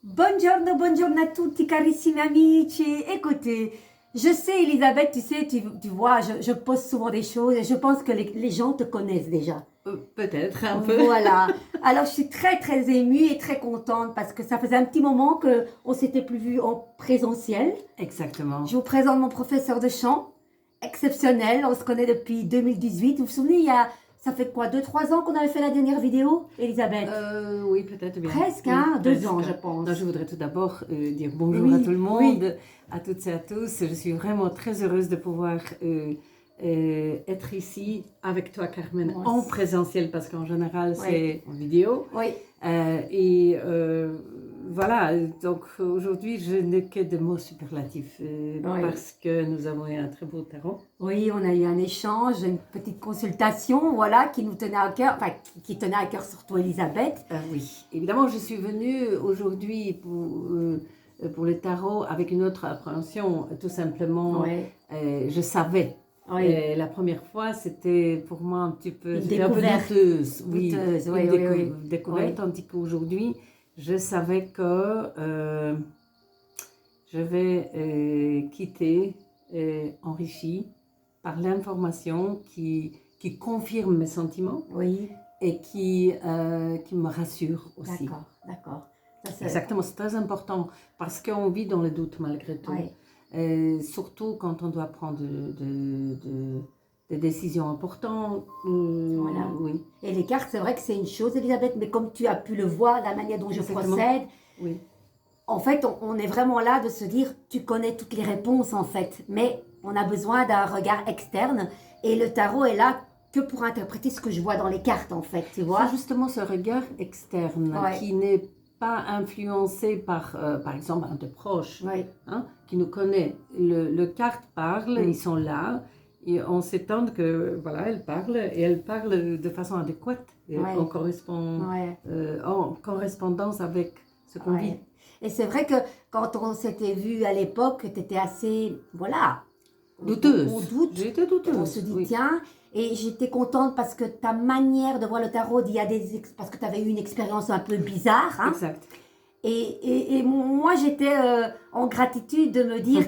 Buongiorno, buongiorno a tutti carissimi amici. Écoutez, je sais Elisabeth, tu sais, tu vois, je pose souvent des choses et je pense que les gens te connaissent déjà. Peut-être un peu. Voilà. Alors je suis très très émue et très contente parce que ça faisait un petit moment qu'on s'était plus vu en présentiel. Exactement. Je vous présente mon professeur de chant, exceptionnel. On se connaît depuis 2018. Vous vous souvenez, ça fait quoi, 2-3 ans qu'on avait fait la dernière vidéo, Elisabeth? Oui, peut-être bien. Presque, Oui, hein, 2 ans, presque. je pense. Non, je voudrais tout d'abord dire bonjour à Oui, tout le oui. monde, à toutes et à tous. Je suis vraiment très heureuse de pouvoir être ici avec toi, Carmen, Moi en aussi. présentiel, parce qu'en général, Oui. c'est en vidéo. Oui, Voilà, donc aujourd'hui, je n'ai que des mots superlatifs Oui. parce que nous avons eu un très beau tarot. oui, on a eu un échange, une petite consultation, voilà, qui nous tenait à cœur, enfin, qui tenait à cœur surtout Elisabeth. Oui, évidemment, je suis venue aujourd'hui pour le tarot avec une autre appréhension. Tout simplement, Oui, je savais. oui. La première fois, c'était pour moi un petit peu, Une c'était un peu découverte. douteuse. Oui, Douteuse, oui, une oui, oui. découverte, Oui. tandis qu'aujourd'hui, je savais que je vais quitter enrichie par l'information qui confirme mes sentiments Oui, et qui me rassure aussi. d'accord, d'accord. Ça, Exactement, c'est très important parce qu'on vit dans le doute malgré tout. Oui, Surtout quand on doit prendre des décisions importantes. voilà. Oui, Et les cartes, c'est vrai que c'est une chose, Elisabeth, mais comme tu as pu le voir, la manière dont je exactement. procède, Oui, en fait, on est vraiment là de se dire, tu connais toutes les réponses en fait, mais on a besoin d'un regard externe et le tarot est là que pour interpréter ce que je vois dans les cartes en fait, tu vois. c'est justement ce regard externe Ouais, qui n'est pas influencé par exemple, un de proche, ouais, hein, qui nous connaît. Le carte parle, ils sont là, et on s'étonne que, voilà, elle parle de façon adéquate, et ouais, ouais, en correspondance avec ce qu'on vit. ouais. Et c'est vrai que quand on s'était vu à l'époque, tu étais assez, voilà, on Douteuse. doute, J'ai été on se douteuse, dit oui. tiens, et j'étais contente parce que ta manière de voir le tarot, il y a parce que tu avais eu une expérience un peu bizarre, hein. Exact. Et moi, j'étais en gratitude de me dire,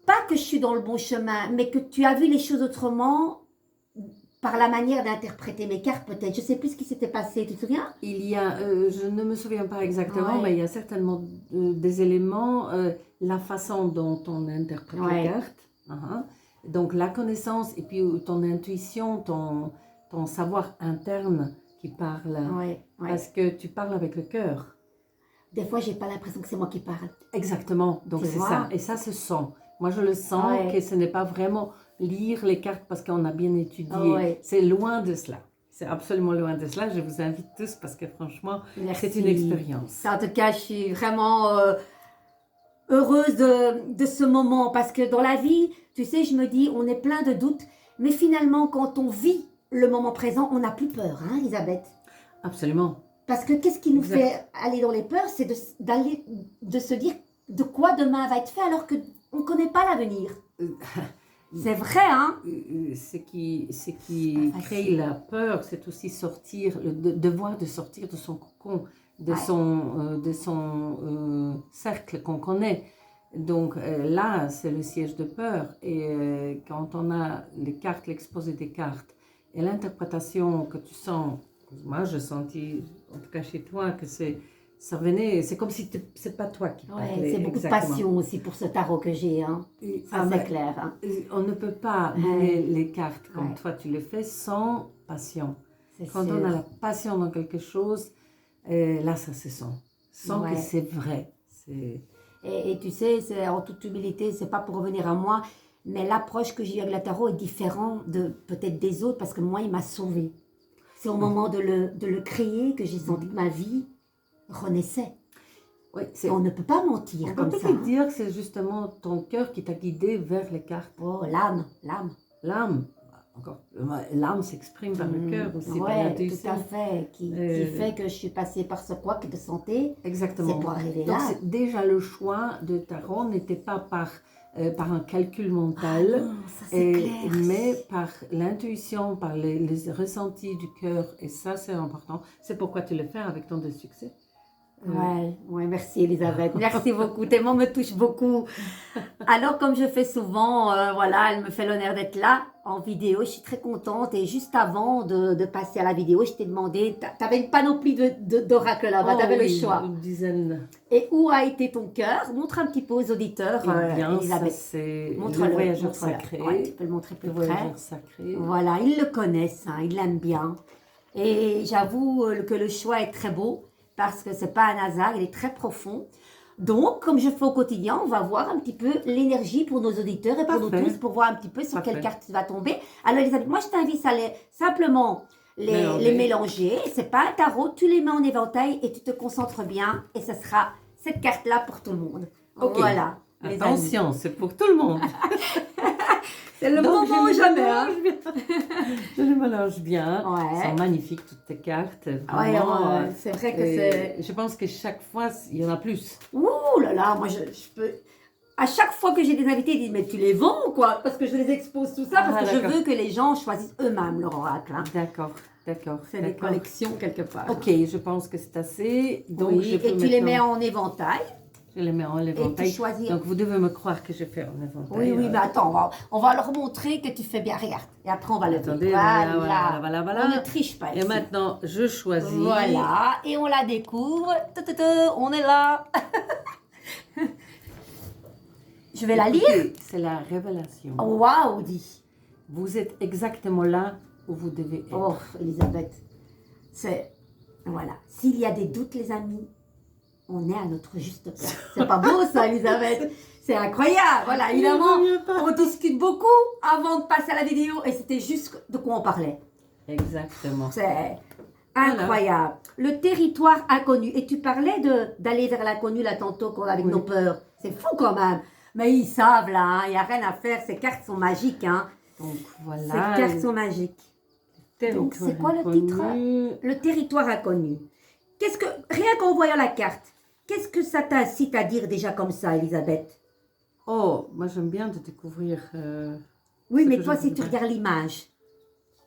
pas que je suis dans le bon chemin, mais que tu as vu les choses autrement par la manière d'interpréter mes cartes, peut-être. Je ne sais plus ce qui s'était passé, tu te souviens? Il y a, je ne me souviens pas exactement, mais il y Ouais, a certainement des éléments, la façon dont on interprète les ouais, cartes, donc la connaissance et puis ton intuition, ton savoir interne qui parle, ouais, ouais. parce que tu parles avec le cœur. Des fois, j'ai pas l'impression que c'est moi qui parle. Exactement, donc Tu c'est vois? ça, et ça se sent. Moi, je le sens que Ouais, ce n'est pas vraiment lire les cartes parce qu'on a bien étudié. ouais. C'est loin de cela. C'est absolument loin de cela. Je vous invite tous parce que franchement, c'est une Merci. expérience. En tout cas, je suis vraiment heureuse de ce moment parce que dans la vie, tu sais, je me dis, on est plein de doutes, mais finalement, quand on vit le moment présent, on n'a plus peur, hein, Elisabeth? Absolument. Parce que qu'est-ce qui nous Exact. fait aller dans les peurs, c'est de se dire de quoi demain va être fait alors qu'on ne connaît pas l'avenir. C'est vrai, hein? Ce qui Pas crée facile. la peur, c'est aussi sortir, le devoir de sortir de son cocon, de Ouais. son cercle qu'on connaît. Donc là, c'est le siège de peur. Et quand on a les cartes, l'exposé des cartes et l'interprétation que tu sens, moi je sentis, en tout cas chez toi, que ça venait, c'est comme si c'est pas toi qui Ouais, parlais c'est beaucoup de exactement. passion aussi pour ce tarot que j'ai, hein. Ça, c'est clair, hein. On ne peut pas mener les cartes comme Ouais. toi tu le fais sans passion. C'est Quand on sûr. a la passion dans quelque chose, là ça se sent. Sent que Ouais. c'est vrai. Et tu sais, c'est en toute humilité, c'est pas pour revenir à moi, mais l'approche que j'ai eue avec la tarot est différente de peut-être des autres parce que moi, il m'a sauvée. C'est au moment de le créer que j'ai senti que ma vie renaissait. Oui, Et on ne peut pas mentir on peut comme ça, peut-être hein. dire que c'est justement ton cœur qui t'a guidé vers les cartes. Oh, l'âme, l'âme. L'âme, encore, l'âme s'exprime par le cœur aussi, par Ouais, tout à l'intuition. fait. Qui fait que je suis passée par ce couac de santé. Exactement. C'est pour arriver Donc là. déjà le choix de tarot n'était pas par un calcul mental, Ah non, ça c'est clair. mais par l'intuition, par les ressentis du cœur, et ça c'est important. C'est pourquoi tu le fais avec tant de succès. Ouais, merci Elisabeth, merci beaucoup. Tes mots me touchent beaucoup. Alors, comme je fais souvent, voilà, elle me fait l'honneur d'être là en vidéo. Je suis très contente. Et juste avant de passer à la vidéo, je t'ai demandé, tu avais une panoplie d'oracles là-bas, Oh tu avais le oui, choix. une dizaine. Et où a été ton cœur? Montre un petit peu aux auditeurs, Eh bien, ça Elisabeth. c'est Montre-le, le voyageur montre-le. sacré. Ouais, tu peux le montrer plus Le près. voyageur sacré. Voilà, ils le connaissent, hein, ils l'aiment bien. Et j'avoue que le choix est très beau parce que c'est pas un hasard, il est très profond. Donc, comme je fais au quotidien, on va voir un petit peu l'énergie pour nos auditeurs et pour nous Parfait. tous pour voir un petit peu sur quelle Parfait. carte tu vas tomber. Alors, Elisabeth, moi je t'invite à simplement les mélanger. C'est pas un tarot, tu les mets en éventail et tu te concentres bien et ce sera cette carte-là pour tout le monde. Ok. Voilà. les amis. Attention, c'est pour tout le monde. C'est le Donc, moment je jamais. mélange bien. Je les mélange bien. Ouais. Elles sont magnifiques, toutes tes cartes. Ouais, Vraiment, c'est vrai que c'est... je pense que chaque fois, il y en a plus. Ouh là là, moi je peux... À chaque fois que j'ai des invités, ils disent mais tu les vends ou quoi? Parce que je les expose tout ça, Ah, parce que je d'accord. veux que les gens choisissent eux-mêmes leur oracle. Hein. D'accord, d'accord. C'est des d'accord. collections quelque part. Ok, je pense que c'est assez. Donc, Oui, je peux et tu les mets maintenant- en éventail. Je les mets en Et éventail. tu choisis. Donc, vous devez me croire que je fais en éventail. Oui, mais attends, on va leur montrer que tu fais bien. Regarde. Et après, on va le Attendez, voilà. voilà. On ne triche pas Et ici. maintenant, je choisis. Voilà, et on la découvre. On est là. Je vais la lire. Écoutez, c'est la révélation. Waouh, dit. Vous êtes exactement là où vous devez être. Oh, Elisabeth, c'est... Voilà. S'il y a des doutes, les amis, on est à notre juste place. C'est pas beau, ça, Elisabeth. C'est incroyable. Voilà, évidemment, on discute beaucoup avant de passer à la vidéo et c'était juste de quoi on parlait. Exactement. C'est incroyable. Le territoire inconnu. Et tu parlais d'aller vers l'inconnu, là, tantôt, avec nos peurs. C'est fou, quand même. Mais ils savent, là, il n'y a rien à faire. Ces cartes sont magiques, hein. Donc, Ces voilà. cartes sont magiques. Donc, c'est quoi le titre? Le territoire inconnu. Rien qu'en voyant la carte, qu'est-ce que ça t'incite à dire déjà comme ça, Elisabeth? Oh, moi j'aime bien de découvrir. Oui, ce mais que toi, je si veux tu dire. regardes l'image,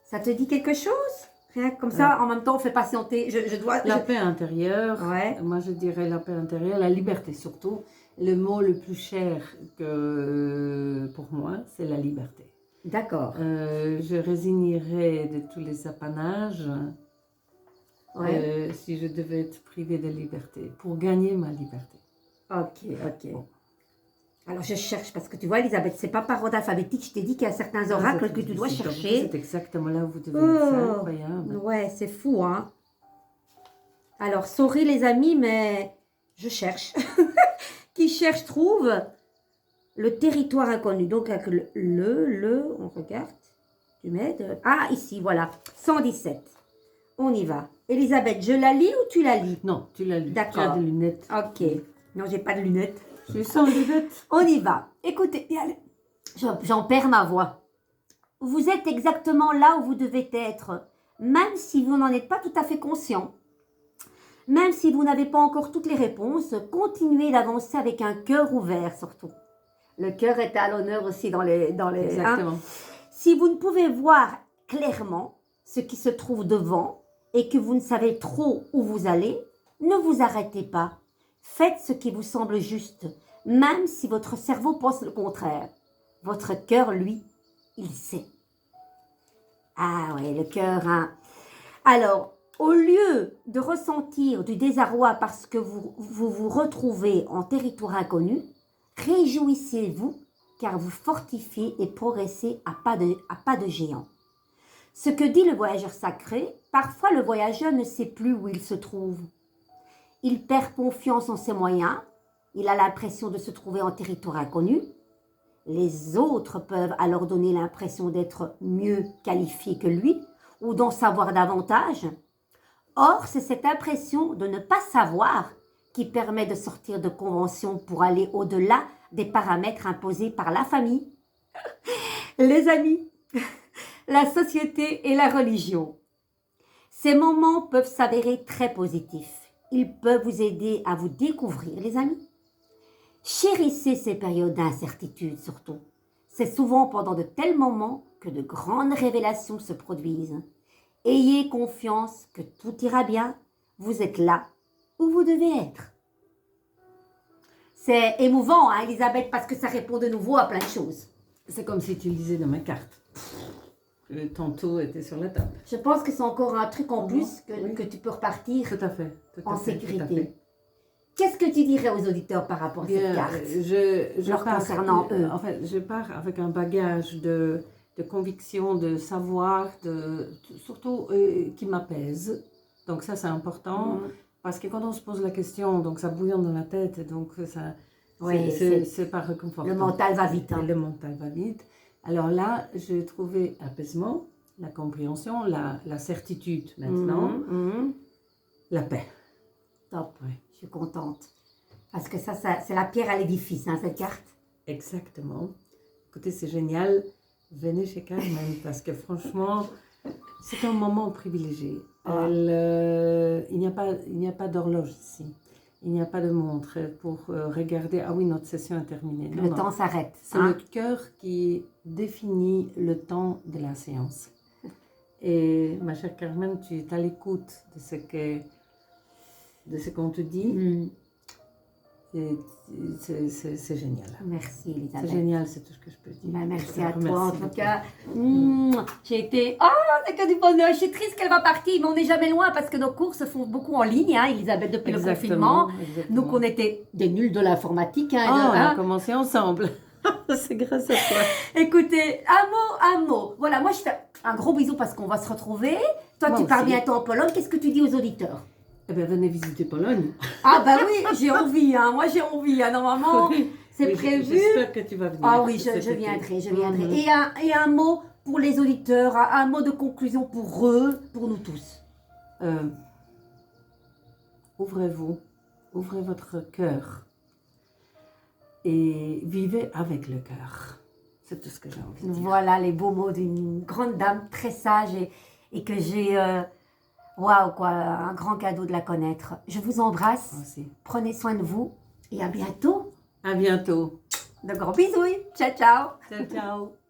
ça te dit quelque chose? Rien que comme ça, en même temps, on fait patienter. Je dois... La paix intérieure. Ouais. Moi je dirais la paix intérieure, la liberté surtout. Le mot le plus cher que pour moi, c'est la liberté. D'accord. Je résignerais de tous les apanages Ouais. si je devais être privée de liberté, pour gagner ma liberté. Ok. Bon. Alors, je cherche, parce que tu vois, Elisabeth, c'est pas par ordre alphabétique. Je t'ai dit qu'il y a certains oracles que tu dois chercher. C'est exactement là où vous devez être. C'est incroyable. Ouais, c'est fou, hein. Alors, sorry les amis, mais je cherche. Qui cherche trouve le territoire inconnu. Donc, avec on regarde. Tu m'aides? Ah, ici, voilà. 117. On y va. Elisabeth, je la lis ou tu la lis? Non, tu l'as lu. D'accord. Tu as des lunettes. Ok. Non, j'ai pas de lunettes. Je suis sans lunettes. On y va. Écoutez, j'en perds ma voix. Vous êtes exactement là où vous devez être, même si vous n'en êtes pas tout à fait conscient. Même si vous n'avez pas encore toutes les réponses, continuez d'avancer avec un cœur ouvert surtout. Le cœur est à l'honneur aussi dans les Exactement. hein. Si vous ne pouvez voir clairement ce qui se trouve devant et que vous ne savez trop où vous allez, ne vous arrêtez pas. Faites ce qui vous semble juste, même si votre cerveau pense le contraire. Votre cœur, lui, il sait. Ah ouais, le cœur, hein. Alors, au lieu de ressentir du désarroi parce que vous retrouvez en territoire inconnu, réjouissez-vous car vous fortifiez et progressez à pas de géant. Ce que dit le voyageur sacré, parfois le voyageur ne sait plus où il se trouve. Il perd confiance en ses moyens, il a l'impression de se trouver en territoire inconnu. Les autres peuvent alors donner l'impression d'être mieux qualifiés que lui ou d'en savoir davantage. Or, c'est cette impression de ne pas savoir qui permet de sortir de convention pour aller au-delà des paramètres imposés par la famille, les amis, la société et la religion. Ces moments peuvent s'avérer très positifs. Ils peuvent vous aider à vous découvrir, les amis. Chérissez ces périodes d'incertitude surtout. C'est souvent pendant de tels moments que de grandes révélations se produisent. Ayez confiance que tout ira bien. Vous êtes là où vous devez être. C'est émouvant, hein, Elisabeth, parce que ça répond de nouveau à plein de choses. C'est comme si tu lisais dans ma carte. Ton taux était sur la table. Je pense que c'est encore un truc en plus Oui. que tu peux repartir Tout à fait. en sécurité. Qu'est-ce que tu dirais aux auditeurs par rapport à cette carte leur concernant eux? En fait, je pars avec un bagage de conviction, de savoir, surtout qui m'apaise. Donc ça, c'est important. Parce que quand on se pose la question, donc ça bouillonne dans la tête, donc ça, Oui, c'est pas réconfortant. le mental va vite. Hein. Le mental va vite. Alors là, j'ai trouvé apaisement, la compréhension, la certitude maintenant, la paix. Top, Oui. je suis contente. Parce que ça c'est la pierre à l'édifice, hein, cette carte. Exactement. Écoutez, c'est génial. Venez chez Carmen parce que franchement, c'est un moment privilégié. Il n'y a pas d'horloge ici. Il n'y a pas de montre pour regarder. Ah oui, notre session est terminée. Le temps s'arrête. C'est le cœur qui définit le temps de la séance. Et ma chère Carmen, tu es à l'écoute de ce qu'on te dit. C'est génial. Merci Elisabeth. C'est génial, c'est tout ce que je peux dire. Ben, merci à toi en tout cas. J'ai été... Oh, c'est que du bonheur. Je suis triste qu'elle va partir, mais on n'est jamais loin parce que nos cours se font beaucoup en ligne, hein, Elisabeth, depuis le confinement. Nous, qu'on était des nuls de l'informatique. Hein, on a commencé ensemble. C'est grâce à toi. Écoutez, un mot. Voilà, moi je fais un gros bisou parce qu'on va se retrouver. Toi, tu pars bientôt en Pologne. Qu'est-ce que tu dis aux auditeurs? Eh bien, venez visiter Pologne. Ah bah oui, j'ai envie, hein. Moi j'ai envie, hein. Normalement, c'est prévu. J'espère que tu vas venir. Ah oui, je viendrai. Et un mot pour les auditeurs, un mot de conclusion pour eux, pour nous tous. Ouvrez-vous, ouvrez votre cœur et vivez avec le cœur. C'est tout ce que j'ai envie de dire. Voilà les beaux mots d'une grande dame très sage et que j'ai... Waouh, quoi, un grand cadeau de la connaître. Je vous embrasse. Merci. Prenez soin de vous et à bientôt. À bientôt. De gros bisous. Ciao, ciao. Ciao, ciao.